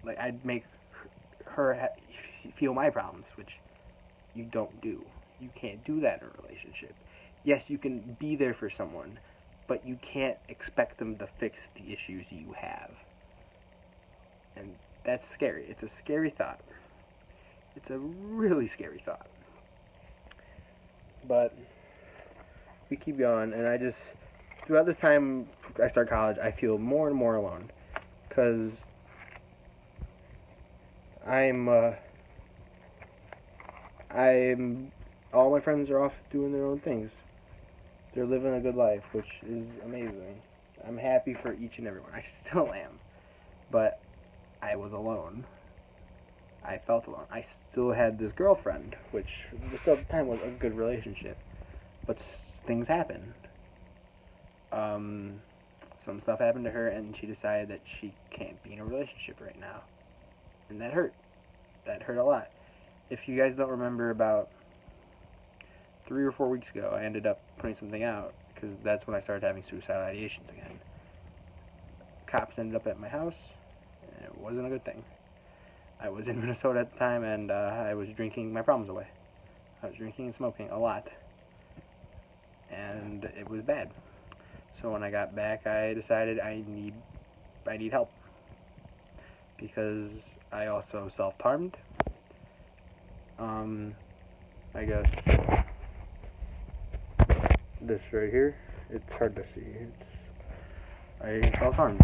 Like, I'd make her feel my problems, which you don't do. You can't do that in a relationship. Yes, you can be there for someone, but you can't expect them to fix the issues you have. And that's scary. It's a scary thought. It's a really scary thought. But we keep going, and I just, throughout this time I start college, I feel more and more alone. Because all my friends are off doing their own things. They're living a good life, which is amazing. I'm happy for each and every one. I still am. But I was alone. I felt alone. I still had this girlfriend, which at the time was a good relationship. But things happened. Some stuff happened to her, and she decided that she can't be in a relationship right now. And that hurt. That hurt a lot. If you guys don't remember, about 3 or 4 weeks ago, I ended up putting something out, because that's when I started having suicidal ideations again. Cops ended up at my house, and it wasn't a good thing. I was in Minnesota at the time, and I was drinking my problems away. I was drinking and smoking a lot, and it was bad. So when I got back, I decided I need help, because I also self-harmed. I guess this right here, it's hard to see. I self-harmed,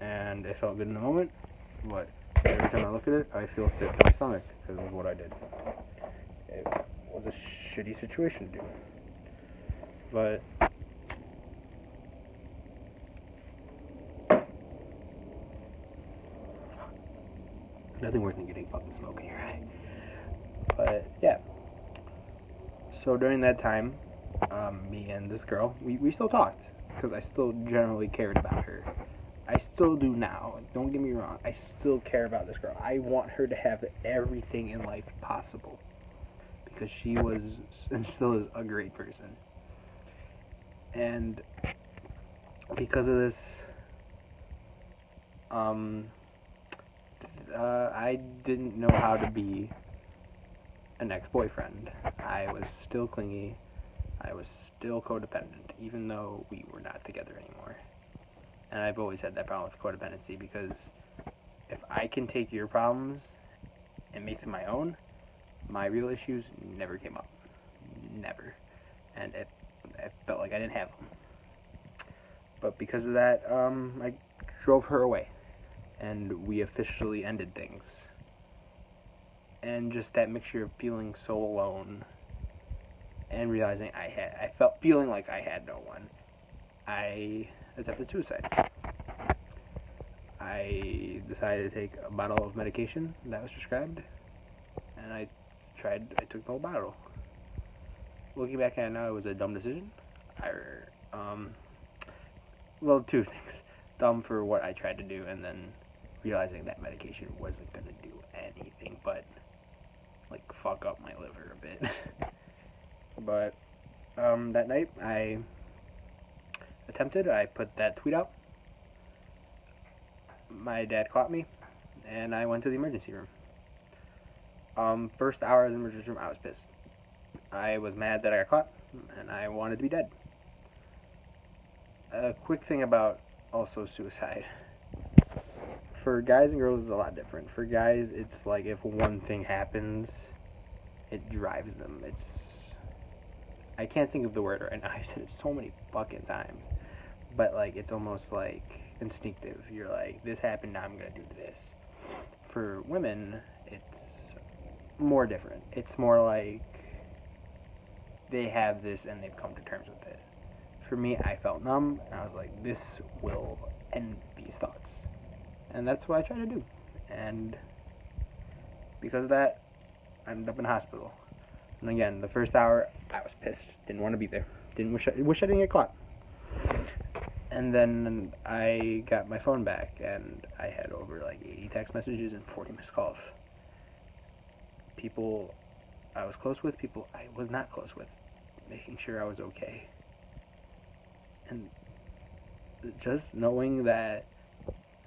and it felt good in the moment, but every time I look at it, I feel sick to my stomach because of what I did. It was a shitty situation to do, but nothing worse than getting fucking smoke in your eye. But yeah, so during that time, me and this girl, we still talked, because I still generally cared about her. I still do now, don't get me wrong, I still care about this girl. I want her to have everything in life possible, because she was, and still is, a great person. And because of this, I didn't know how to be an ex-boyfriend. I was still clingy. I was still codependent, even though we were not together anymore. And I've always had that problem with codependency, because if I can take your problems and make them my own, my real issues never came up. Never. And it felt like I didn't have them. But because of that, I drove her away, and we officially ended things. And just that mixture of feeling so alone and realizing feeling like I had no one, I attempted suicide. I decided to take a bottle of medication that was prescribed, and I took the whole bottle. Looking back at it now, it was a dumb decision. Well, two things. Dumb for what I tried to do, and then realizing that medication wasn't going to do anything but, like, fuck up my liver a bit. But, that night, I put that tweet out. My dad caught me, and I went to the emergency room. First hour of the emergency room, I was pissed. I was mad that I got caught, and I wanted to be dead. A quick thing about also suicide. For guys and girls, it's a lot different. For guys, it's like if one thing happens, it drives them. I can't think of the word right now. I've said it so many fucking times. But, like, it's almost like instinctive. You're like, this happened, now I'm going to do this. For women, it's more different. It's more like they have this and they've come to terms with it. For me, I felt numb, and I was like, this will end these thoughts. And that's what I try to do. And because of that, I ended up in the hospital. And again, the first hour, I was pissed. Didn't want to be there. Wish I didn't get caught. And then I got my phone back, and I had over like 80 text messages and 40 missed calls. People I was close with, people I was not close with, making sure I was okay. And just knowing that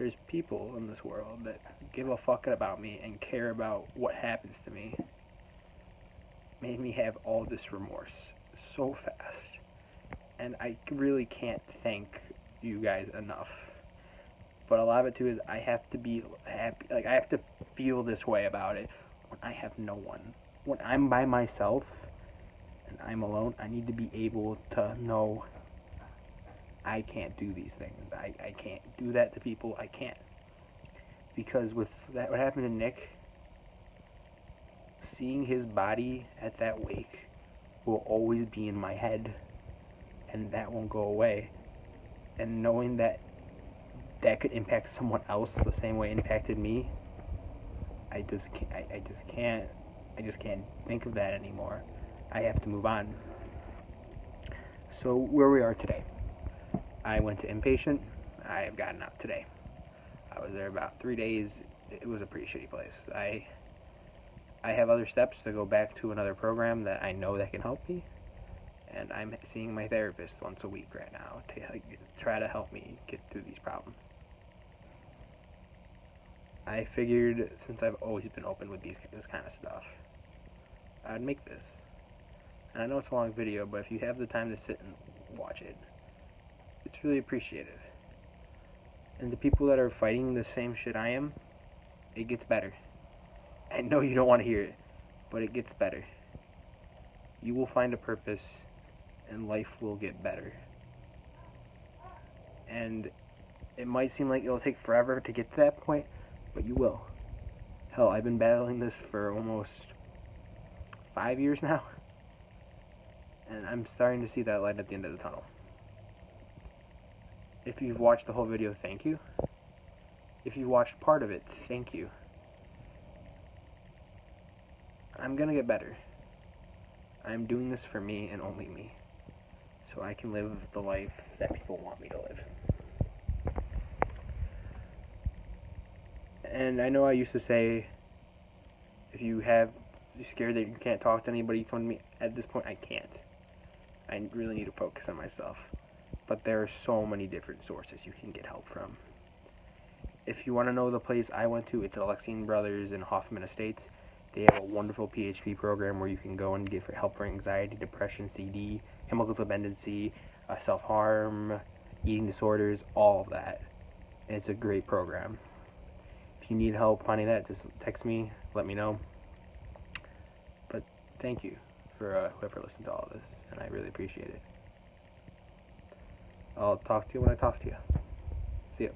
there's people in this world that give a fuck about me and care about what happens to me, made me have all this remorse so fast. And I really can't thank you guys enough. But a lot of it too is I have to be happy, like I have to feel this way about it when I have no one. When I'm by myself and I'm alone, I need to be able to know I can't do these things. I can't do that to people. I can't. Because with that, what happened to Nick, seeing his body at that wake will always be in my head, and that won't go away. And knowing that that could impact someone else the same way it impacted me, I just can't think of that anymore. I have to move on. So where we are today, I went to inpatient. I have gotten out today. I was there about 3 days. It was a pretty shitty place. I have other steps to go back to another program that I know that can help me, and I'm seeing my therapist once a week right now to try to help me get through these problems. I figured, since I've always been open with this kind of stuff, I'd make this. And I know it's a long video, but if you have the time to sit and watch it, it's really appreciated. And the people that are fighting the same shit I am, it gets better. I know you don't want to hear it, but it gets better. You will find a purpose, and life will get better. And it might seem like it'll take forever to get to that point, but you will. Hell, I've been battling this for almost 5 years now, and I'm starting to see that light at the end of the tunnel. If you've watched the whole video, thank you. If you watched part of it, thank you. I'm gonna get better. I'm doing this for me and only me, so I can live the life that people want me to live. And I know I used to say, if you're scared that you can't talk to anybody, come to me. At this point, I can't. I really need to focus on myself. But there are so many different sources you can get help from. If you want to know the place I went to, it's Alexian Brothers in Hoffman Estates. They have a wonderful PHP program where you can go and get help for anxiety, depression, CD, chemical dependency, self-harm, eating disorders, all of that. And it's a great program. If you need help finding that, just text me, let me know. But thank you for whoever listened to all of this, and I really appreciate it. I'll talk to you when I talk to you. See ya.